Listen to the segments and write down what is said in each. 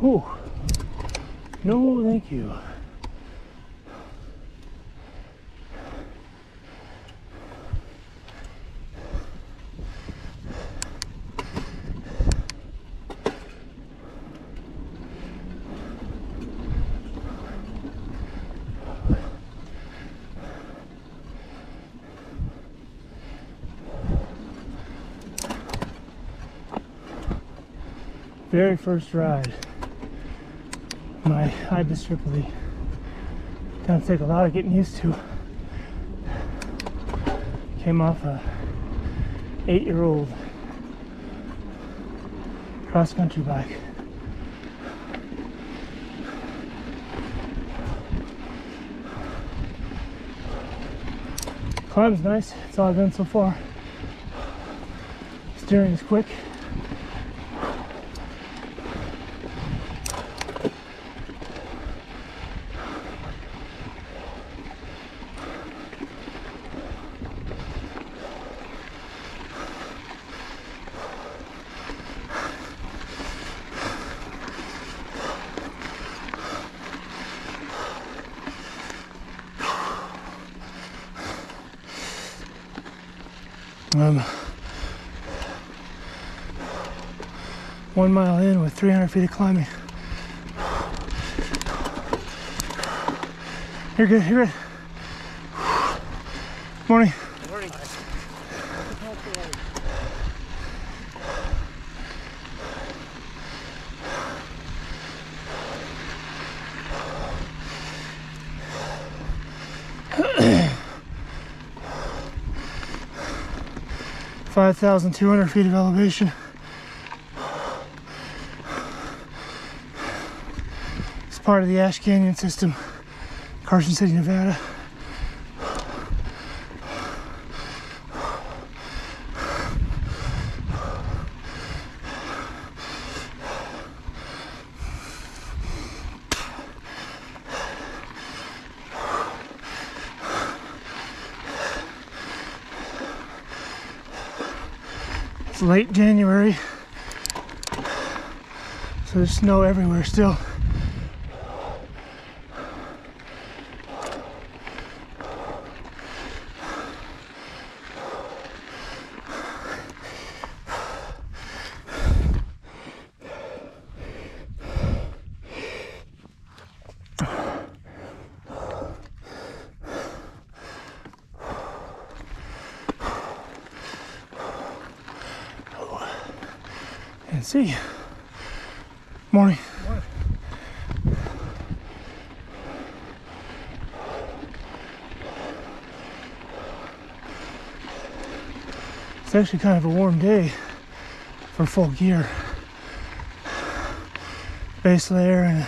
Ooh. No, thank you. Very first ride, my Ibis Ripley. Gonna take a lot of getting used to. Came off a 8-year-old cross-country bike. Climb's nice, it's all I've done so far. Steering is quick. I'm 1 mile in with 300 feet of climbing. You're good, you're good. Morning. Morning. 5,200 feet of elevation. It's part of the Ash Canyon system, Carson City, Nevada. It's late January, so there's snow everywhere still. And see. Morning. Morning. It's actually kind of a warm day for full gear. Base layer and a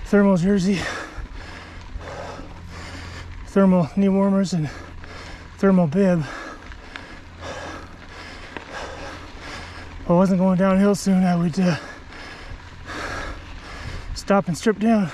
thermal jersey, thermal knee warmers, and thermal bib. If I wasn't going downhill soon, I would stop and strip down.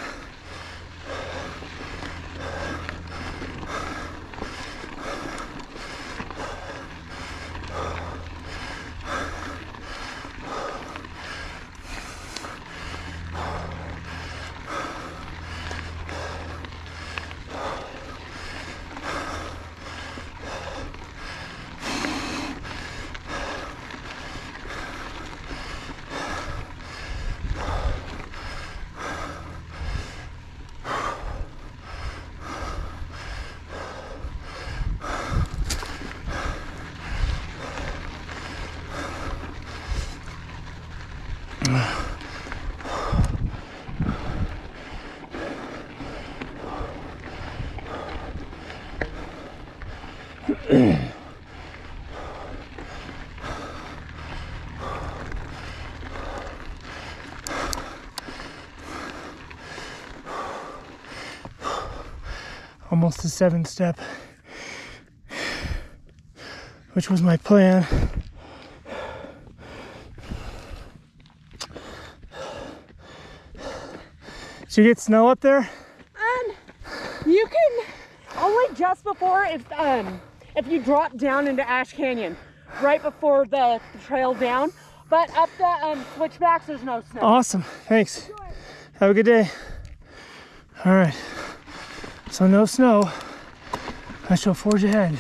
Almost the 7th step, which was my plan. Did you get snow up there? You can only just before if you drop down into Ash Canyon, right before the trail down. But up the switchbacks, there's no snow. Awesome. Thanks. Have a good day. All right. So no snow. I shall forge ahead.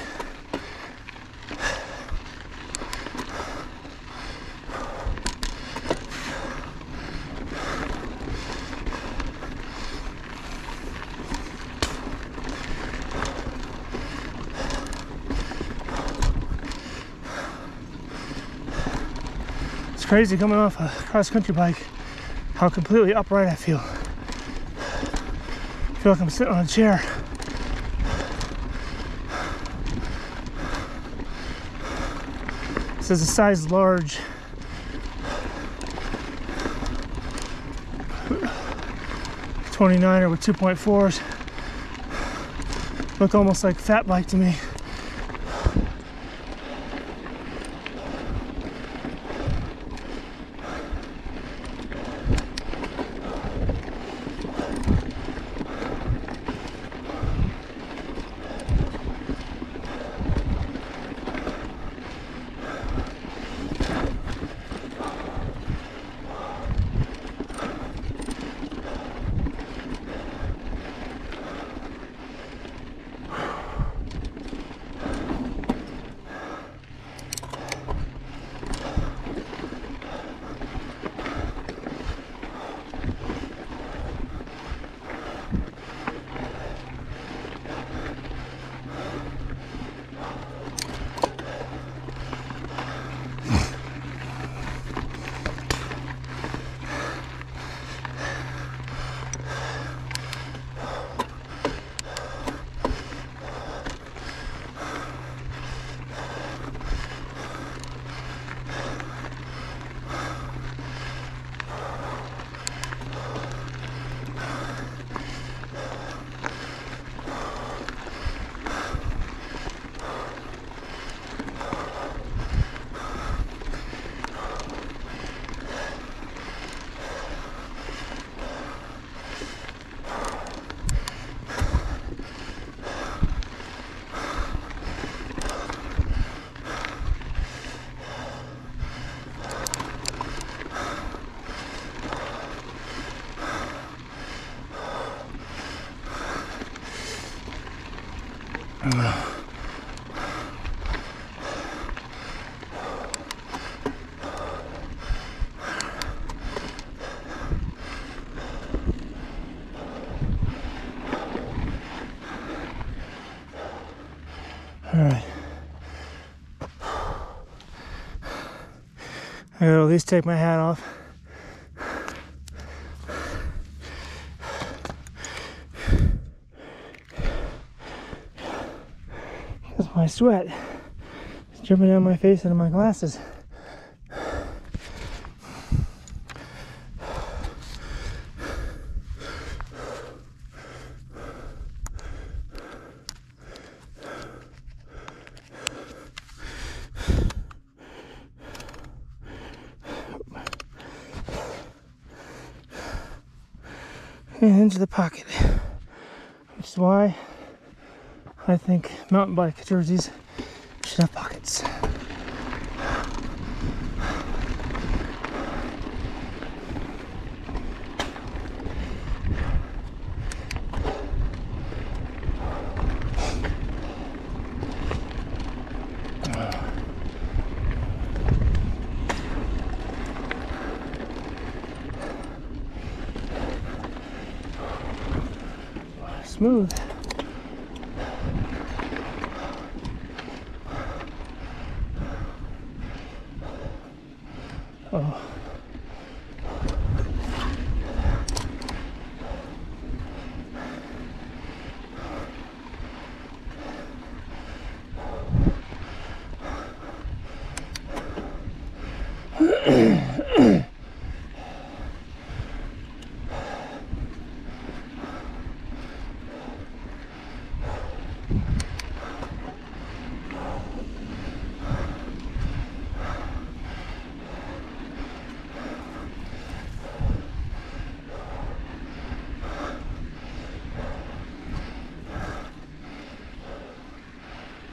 It's crazy coming off a cross-country bike, how completely upright I feel. I feel like I'm sitting on a chair. This is a size large. '29er with 2.4s. Look almost like fat bike to me. All right. I gotta at least take my hat off. Because my sweat is dripping down my face into my glasses. And into the pocket, which is why I think mountain bike jerseys should have pockets. Smooth. Oh.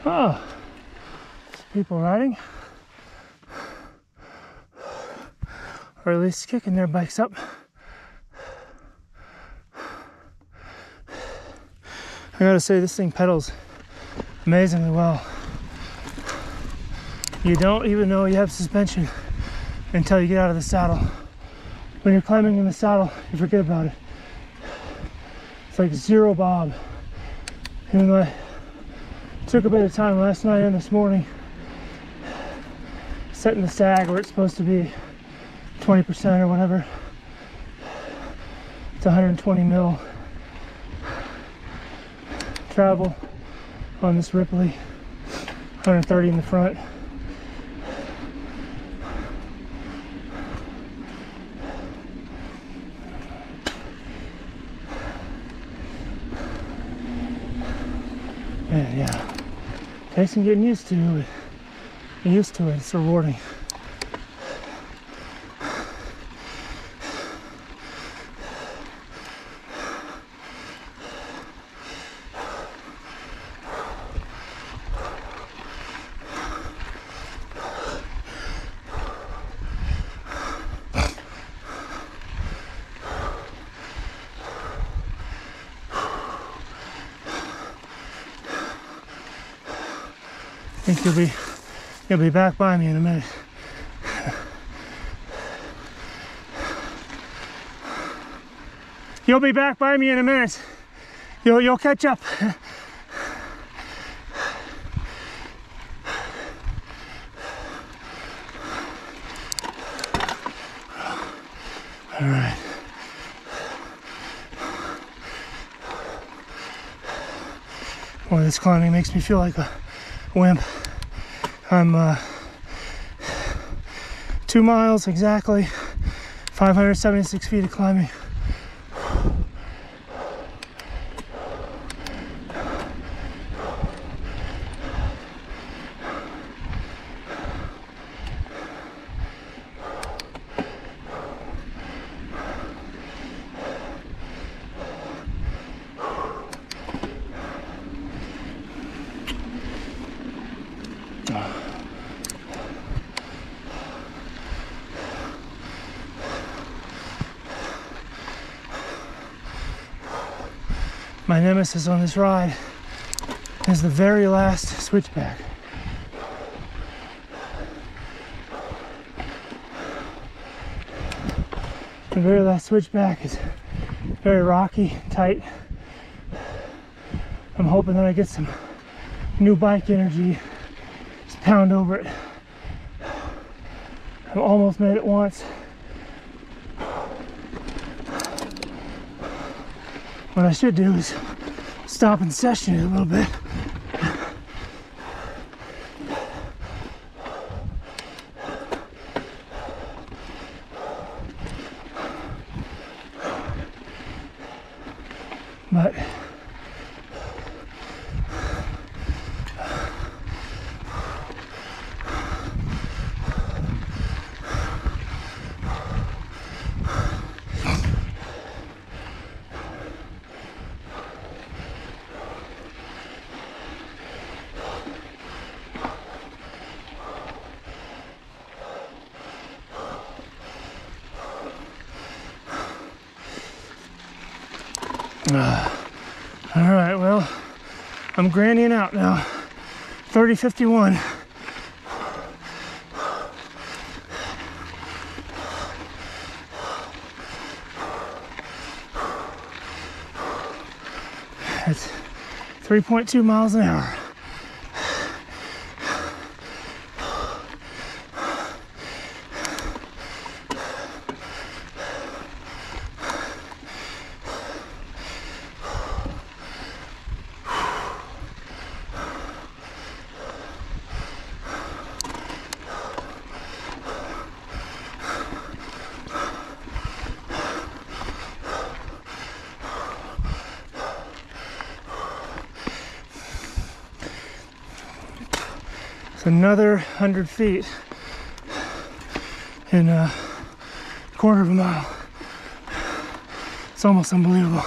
Oh, people riding. or at least kicking their bikes up. I gotta say, this thing pedals amazingly well. You don't even know you have suspension until you get out of the saddle. When you're climbing in the saddle, you forget about it. It's like zero bob. Even though I took a bit of time last night and this morning setting the sag where it's supposed to be 20% or whatever. It's 120 mil travel on this Ripley, 130 in the front. And yeah, takes some getting used to it. Used to it, it's rewarding. I think you'll be back by me in a minute. You'll be back by me in a minute. You'll catch up. All right. Boy, this climbing makes me feel like a wimp. I'm 2 miles exactly, 576 feet of climbing. My nemesis on this ride is the very last switchback. The very last switchback is very rocky, tight. I'm hoping that I get some new bike energy, just pound over it. I've almost made it once. What I should do is stop and session it a little bit. But all right, well, I'm grannying out now. 30:51. That's 3.2 miles an hour. Another 100 feet in a quarter of a mile. It's almost unbelievable.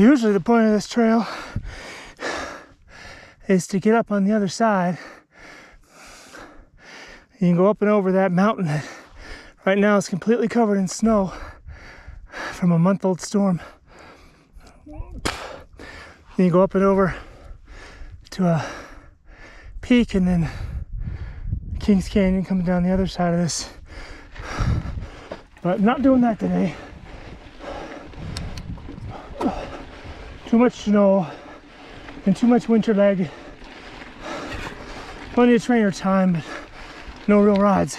Usually the point of this trail is to get up on the other side. You can go up and over that mountain that right now is completely covered in snow from a month-old storm. Then you go up and over to a peak, and then Kings Canyon coming down the other side of this. But I'm not doing that today. Too much snow and too much winter leg. Plenty of trainer time, but no real rides.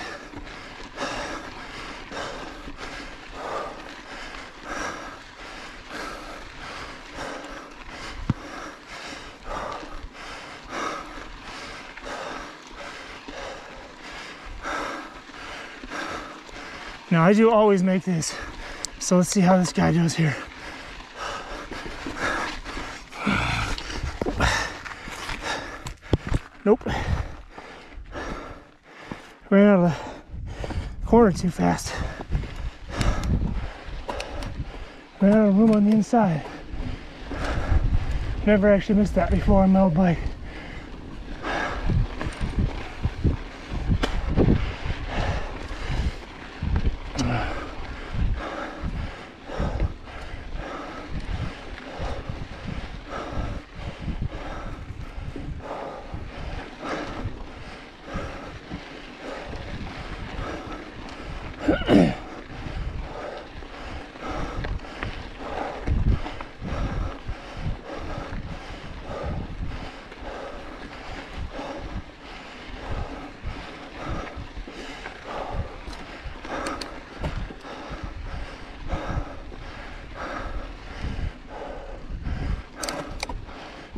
Now I do always make this, so let's see how this guy does here. Nope. Ran out of the corner too fast. Ran out of room on the inside. Never actually missed that before on my old bike.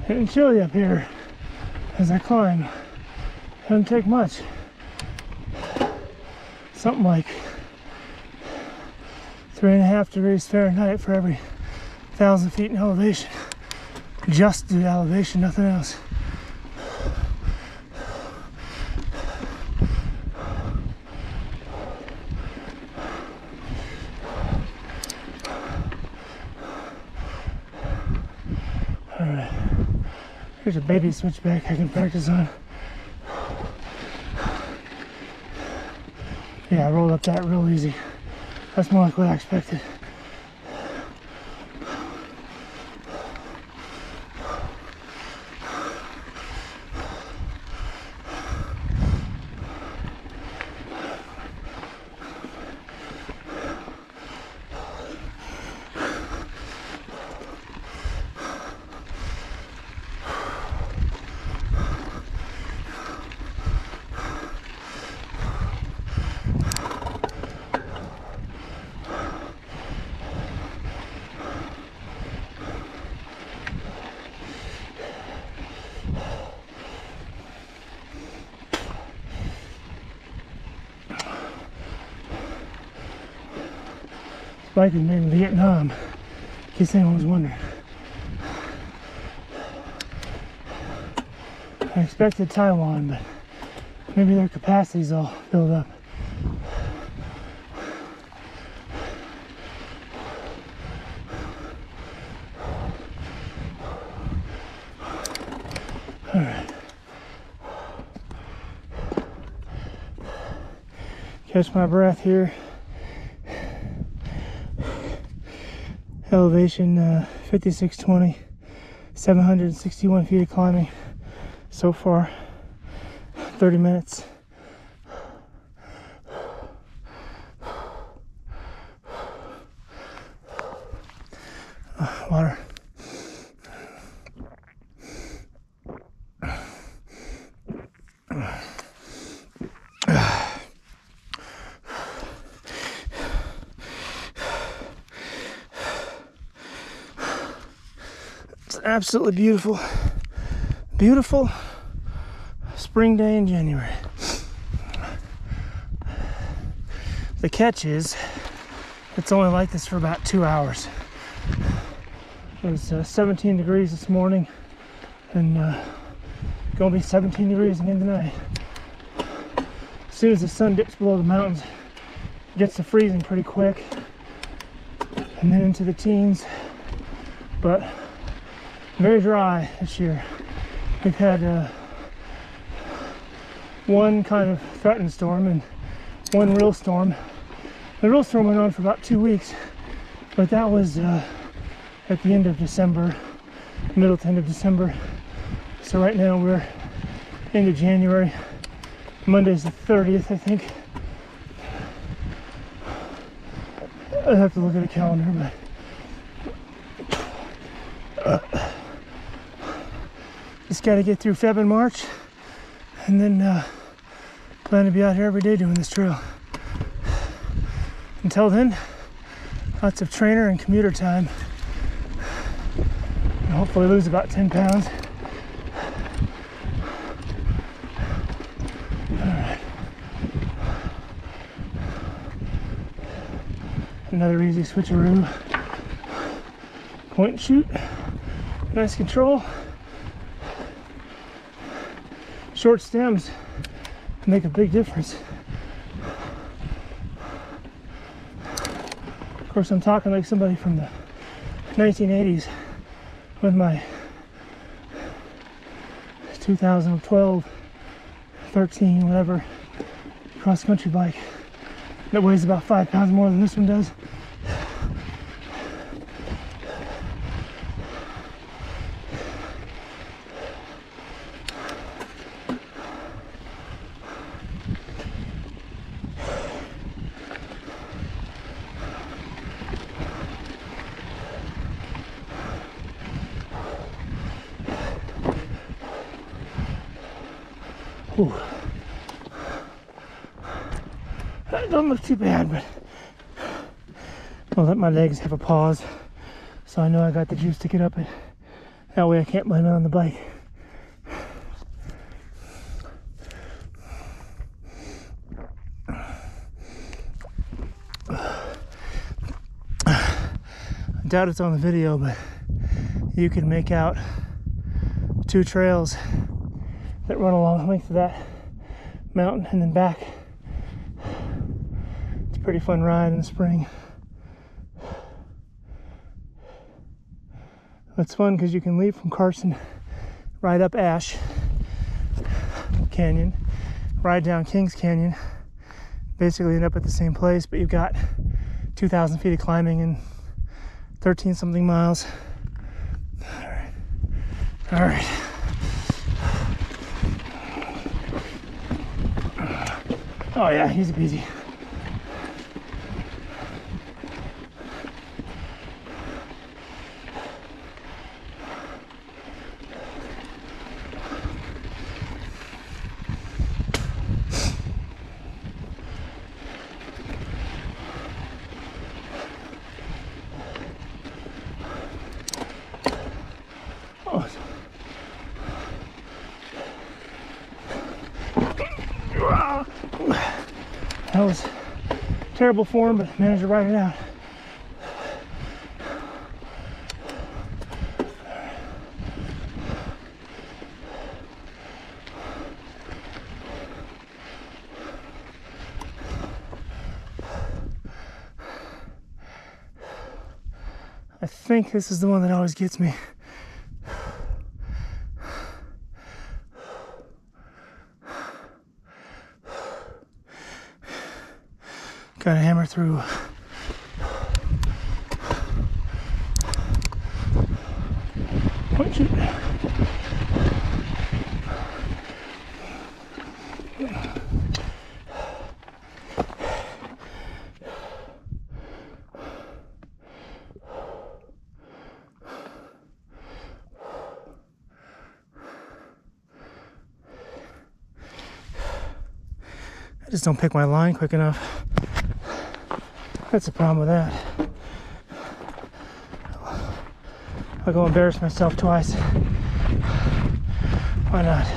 Getting chilly up here as I climb. Doesn't take much. Something like 3.5 degrees Fahrenheit for every 1,000 feet in elevation. Just the elevation, nothing else. Alright, here's a baby switchback I can practice on. Yeah, I rolled up that real easy. That's more like what I expected. Bike was made in Vietnam, in case anyone was wondering. I expected Taiwan, but maybe their capacity's all filled up. All right. Catch my breath here. Elevation 5620, 761 feet of climbing so far, 30 minutes. Water. Absolutely beautiful, beautiful spring day in January. The catch is, it's only like this for about 2 hours. It was 17 degrees this morning, and gonna be 17 degrees again tonight. As soon as the sun dips below the mountains, it gets to freezing pretty quick, and then into the teens. but very dry this year. We've had one kind of threatened storm and one real storm. The real storm went on for about 2 weeks, but that was at the end of December, middle to end of December. So right now we're into January. Monday's the 30th, I think. I'd have to look at a calendar, but just got to get through Feb and March, and then plan to be out here every day doing this trail. Until then, lots of trainer and commuter time, and hopefully lose about 10 pounds. Another easy switcheroo. Point and shoot. Nice control. Short stems make a big difference. Of course, I'm talking like somebody from the 1980s with my 2012, 13, whatever, cross-country bike that weighs about 5 pounds more than this one does. Whew. That don't look too bad, but I'll let my legs have a pause so I know I got the juice to get up it. That way I can't blame it on the bike. I doubt it's on the video, but you can make out 2 trails that run along the length of that mountain and then back. It's a pretty fun ride in the spring. It's fun because you can leave from Carson, ride up Ash Canyon, ride down Kings Canyon, basically end up at the same place, but you've got 2,000 feet of climbing and 13 something miles. All right. Oh yeah, easy peasy. Oh. That was terrible form, but managed to ride it out. I think this is the one that always gets me. Gotta hammer through. Punch it. I just don't pick my line quick enough. That's the problem with that. I'll go embarrass myself twice. Why not?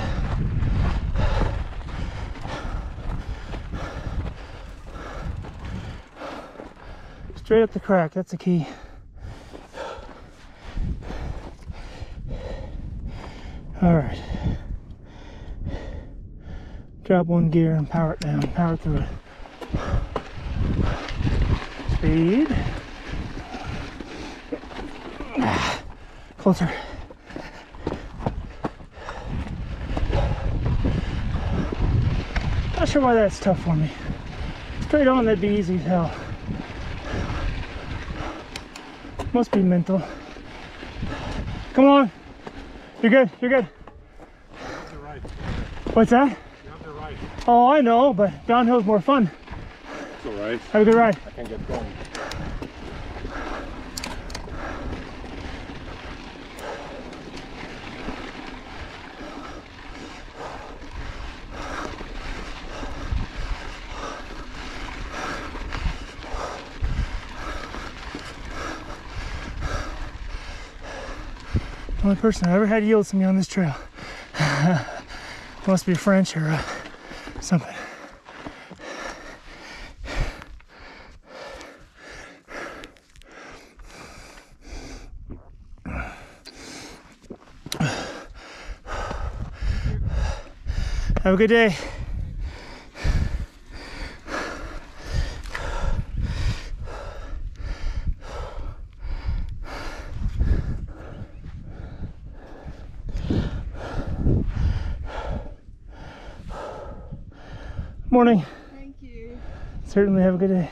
Straight up the crack, that's the key. All right. Drop one gear and power it down, power through it. Speed. Closer. Not sure why that's tough for me. Straight on, that'd be easy as hell. Must be mental. Come on. You're good. You're good. You have the right. What's that? You have the right. Oh, I know, but downhill's more fun. It's alright. Have a good ride. I can get going. The only person I ever had yield to me on this trail. Must be French or something. Have a good day. Morning. Thank you. Certainly have a good day.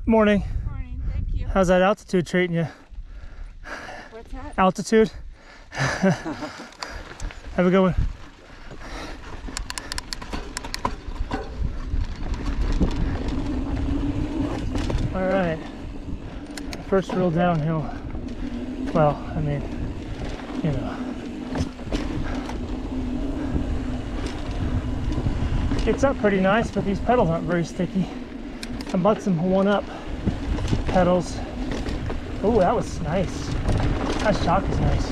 Morning. Morning, thank you. How's that altitude treating you? What's that? Altitude? Have a good one. All right. First real downhill. Well, I mean, you know. It's up pretty nice, but these pedals aren't very sticky. I bought some 1-up pedals. Oh, that was nice. That shock is nice.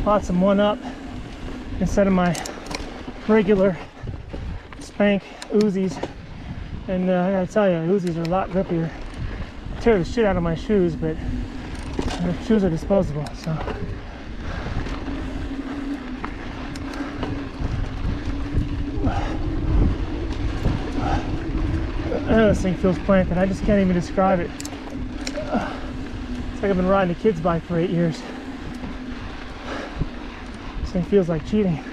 Bought some 1-up instead of my regular Spank Uzis. And I gotta tell you, Uzis are a lot grippier. I tear the shit out of my shoes, but the shoes are disposable, so. This thing feels planted. I just can't even describe it. It's like I've been riding a kid's bike for 8 years. This thing feels like cheating.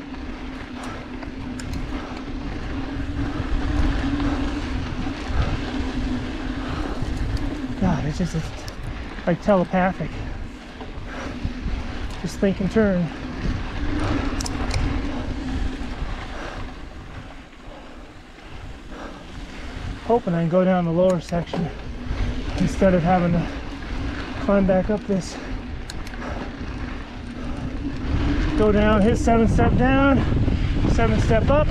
God, it's just like telepathic. Just think and turn. Hoping I can go down the lower section instead of having to climb back up this. Go down, hit 7-step down, 7-step up.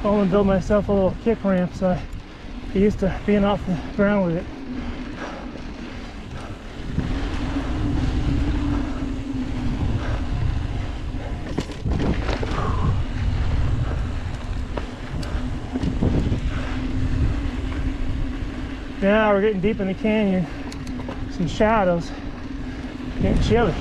I want to build myself a little kick ramp so I get used to being off the ground with it. Now we're getting deep in the canyon. Some shadows. Getting chilly.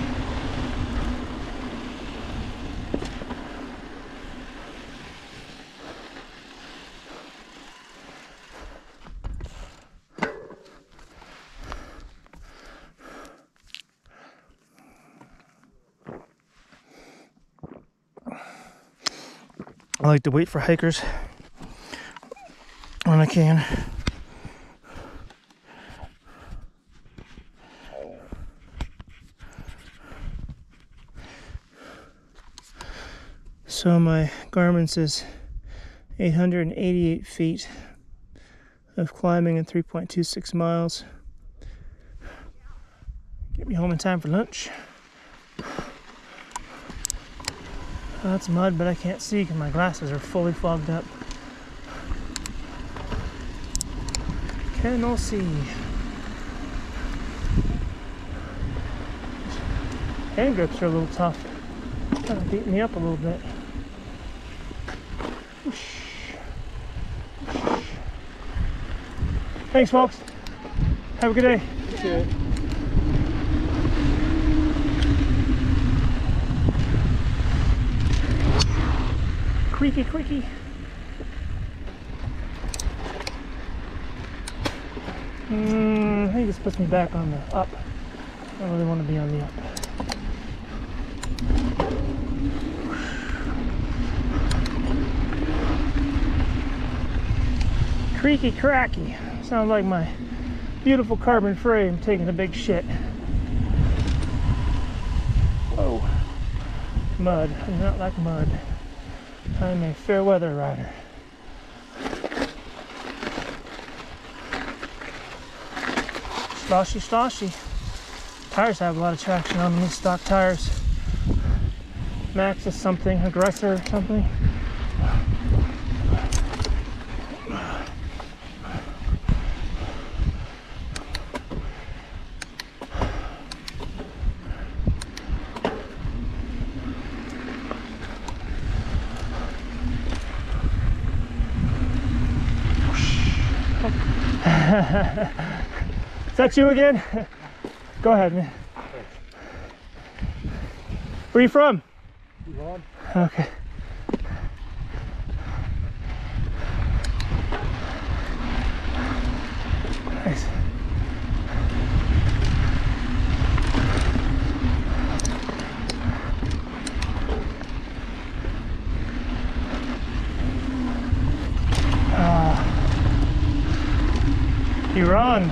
I like to wait for hikers when I can. So my Garmin says 888 feet of climbing and 3.26 miles. Get me home in time for lunch. That's mud, but I can't see because my glasses are fully fogged up. Cannot see. Hand grips are a little tough. Kind of beat me up a little bit. Thanks, folks. Have a good day. Yeah. Creaky, creaky. I think this puts me back on the up. I don't really want to be on the up. Creaky, cracky. Sounds like my beautiful carbon frame taking a big shit. Whoa. Mud. I do not like mud. I'm a fair weather rider. Sloshy, sloshy. Tires have a lot of traction on these stock tires. Max is something, Aggressor or something. Is that you again? Go ahead, man. Where are you from? Yvonne. Okay. Nice. Iran.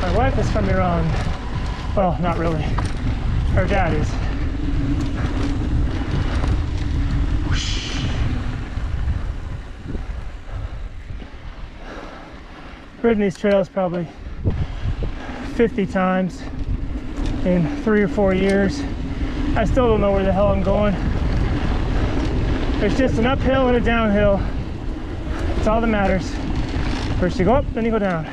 My wife is from Iran. Well, not really. Her dad is. Ridden these trails probably 50 times in 3 or 4 years. I still don't know where the hell I'm going. There's just an uphill and a downhill. That's all that matters. First you go up, then you go down.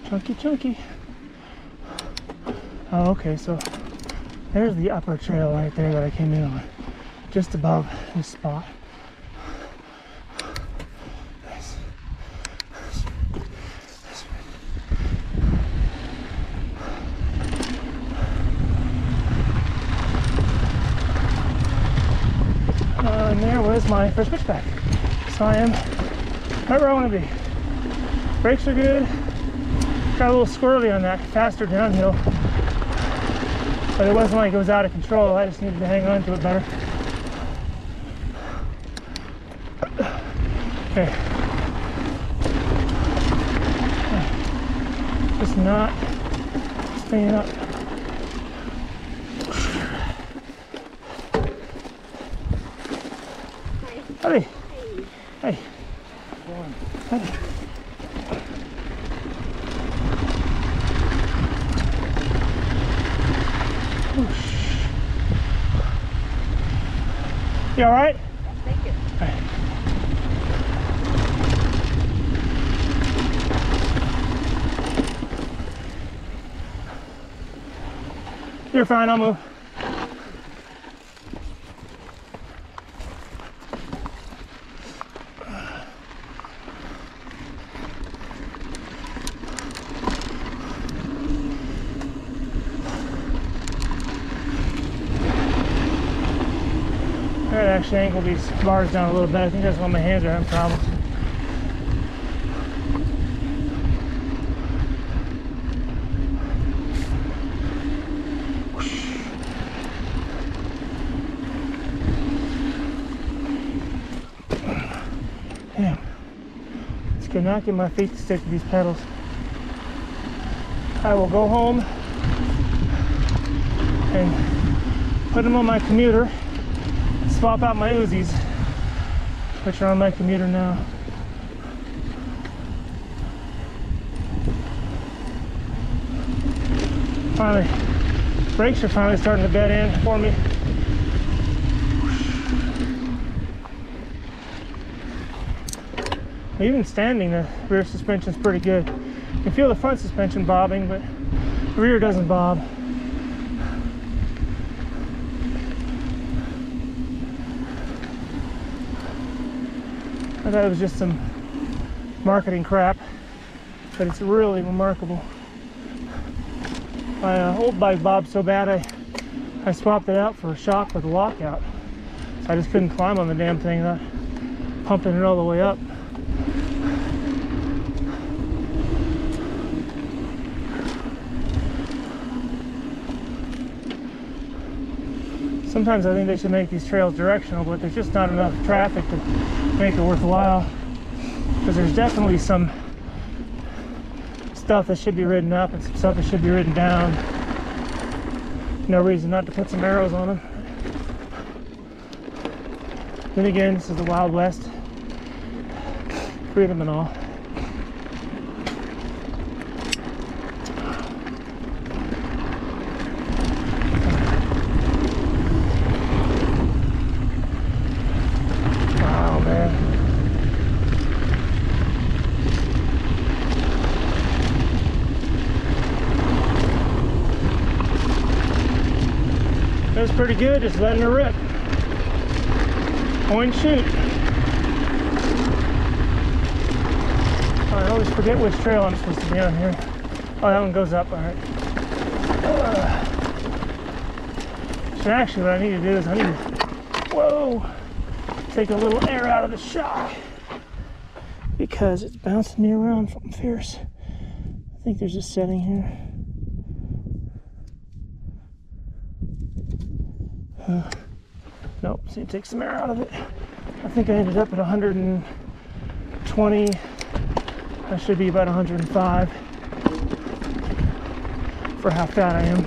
Chunky, chunky. Oh, okay, so there's the upper trail right there that I came in on. Just above this spot. Nice. And there was my first switchback. So I am right where I want to be. Brakes are good. Got a little squirrely on that, faster downhill. But it wasn't like it was out of control. I just needed to hang on to it better. Okay. Just not staying up. Howdy. Hey. Howdy. You all right? Thank you. All right. You're fine, I'll move. I actually angle these bars down a little bit. I think that's why my hands are having problems. cannot get my feet to stick to these pedals. I will go home and put them on my commuter, swap out my Uzis, which are on my commuter now. Finally, brakes are finally starting to bed in for me. Even standing, the rear suspension is pretty good. You can feel the front suspension bobbing, but the rear doesn't bob. I thought it was just some marketing crap, but it's really remarkable. My old bike bobbed so bad I swapped it out for a shock with a lockout. So I just couldn't climb on the damn thing without pumping it all the way up. Sometimes I think they should make these trails directional, but there's just not enough traffic to make it worthwhile. Because there's definitely some stuff that should be ridden up and some stuff that should be ridden down. No reason not to put some arrows on them. Then again, this is the Wild West. Freedom and all. Wow, man. It was pretty good, just letting her rip. Point and shoot. I always forget which trail I'm supposed to be on here. Oh, that one goes up, all right. So actually what I need to do is I need to, whoa, take a little air out of the shock because it's bouncing me around something fierce. I think there's a setting here. Nope, see, take some air out of it. I think I ended up at 120. I should be about 105 for how fat I am.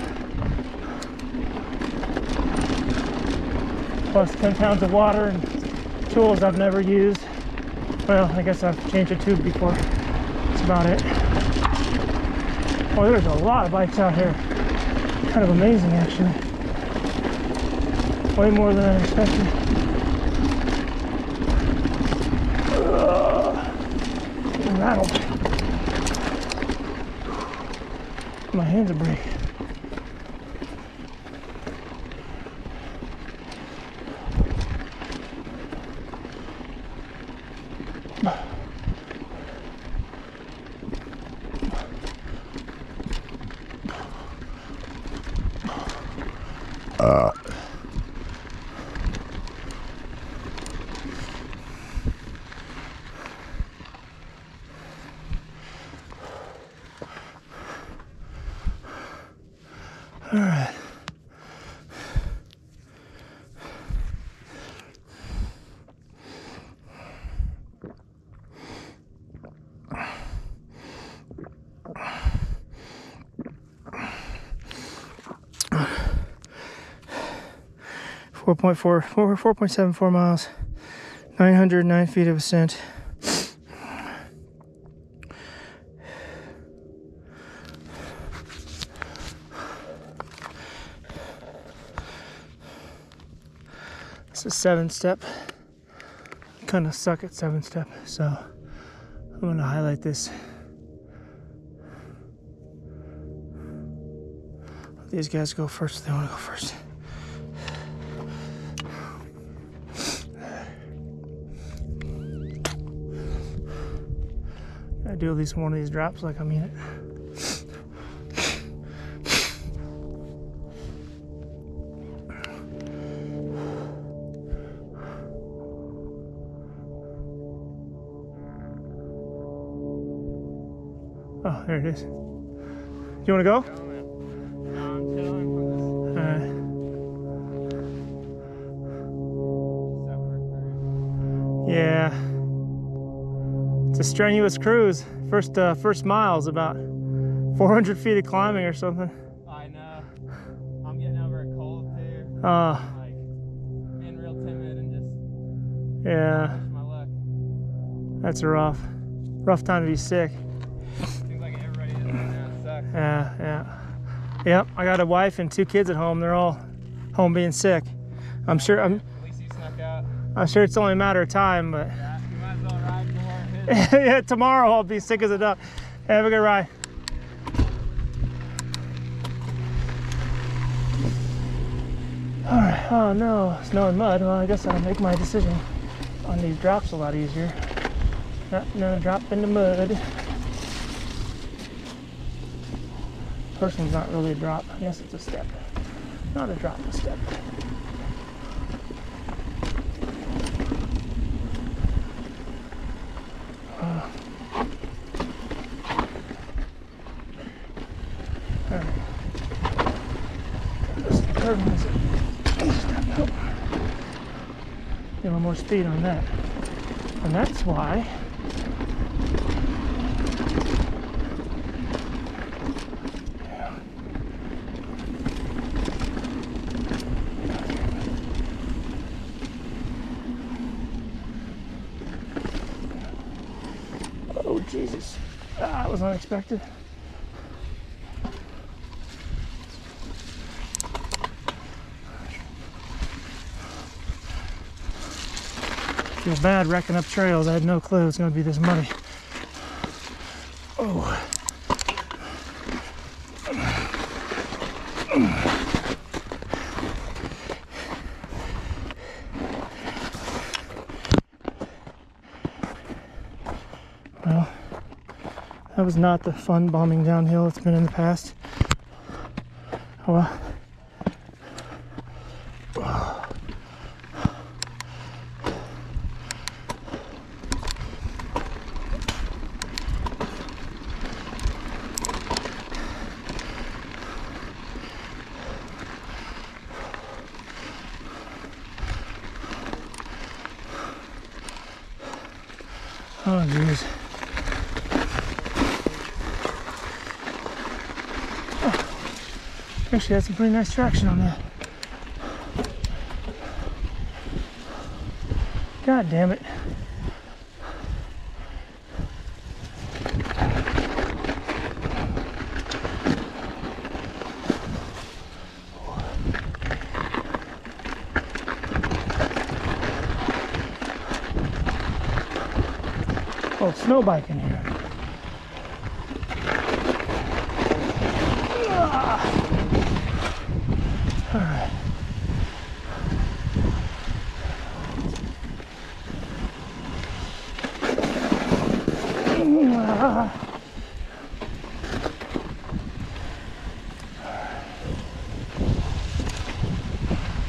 Plus 10 pounds of water and tools I've never used. Well, I guess I've changed a tube before. That's about it. Oh, there's a lot of bikes out here. Kind of amazing, actually. Way more than I expected. Getting rattled. My hands are breaking. All right. Four 4.74 miles, 909 feet of ascent. It's a 7-step. I kind of suck at 7-step, so I'm going to highlight this. Let these guys go first if they want to go first. I do at least one of these drops like I mean it. Oh, there it is. You want to go? Yeah. It's a strenuous cruise. First mile's about 400 feet of climbing or something. I know. I'm getting over a cold too. Like being real timid and just Yeah, pushing my luck. that's a rough time to be sick. Seems like everybody is right now. It sucks. Yeah. Yep, I got a wife and 2 kids at home. They're all home being sick. I'm sure At least you snuck out. I'm sure it's only a matter of time, but Yeah, you might as well ride more his. yeah, tomorrow I'll be sick as a duck. Have a good ride. All right. Oh no, snow and mud. Well, I guess I'll make my decision on these drops a lot easier. No drop in the mud. First one's not really a drop. I guess it's a step. Not a drop, a step. Alright. This curve is a step. Nope. Get a little more speed on that. And that's why oh Jesus, that was unexpected. Feel bad wrecking up trails. I had no clue it's going to be this muddy. Oh. Well, that was not the fun bombing downhill it's been in the past. Oh well. Oh, geez. Oh, actually, had some pretty nice traction on that. God damn it. Oh, snow bike in here. All right.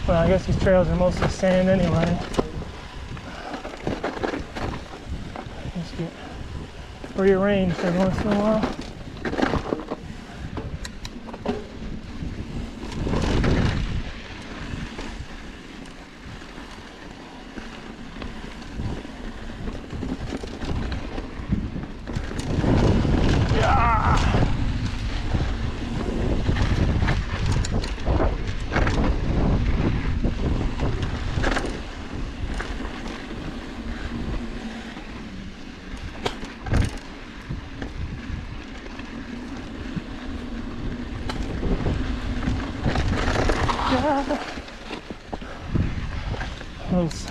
Well, I guess these trails are mostly sand anyway. Just get rearranged every once in a while.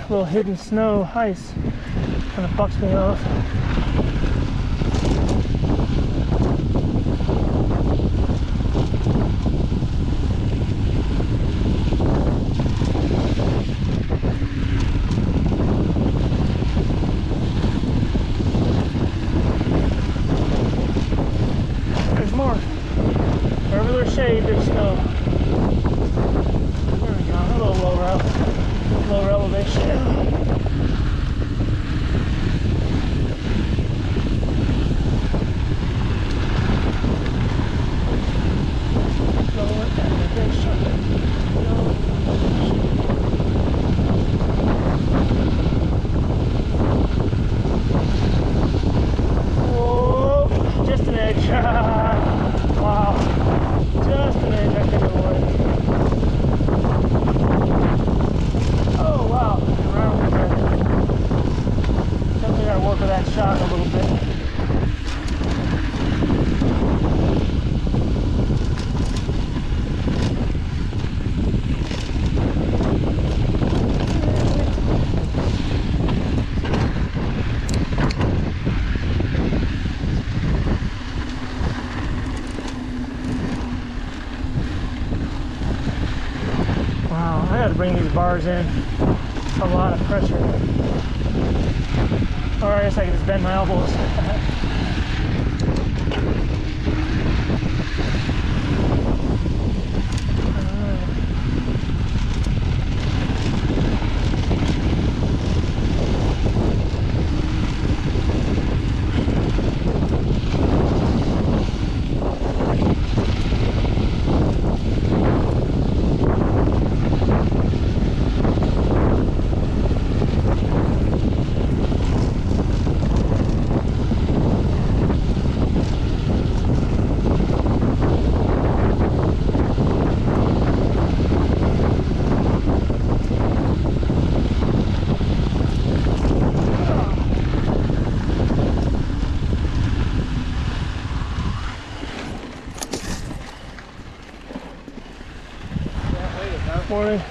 Little hidden snow ice kind of bucks me off. There's more. Wherever there's shade, there's snow. There we go. A little lower elevation. bring these bars in. A lot of pressure. Or I guess I can just bend my elbows. Morning.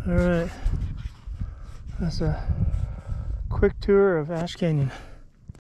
All right, that's a quick tour of Ash Canyon.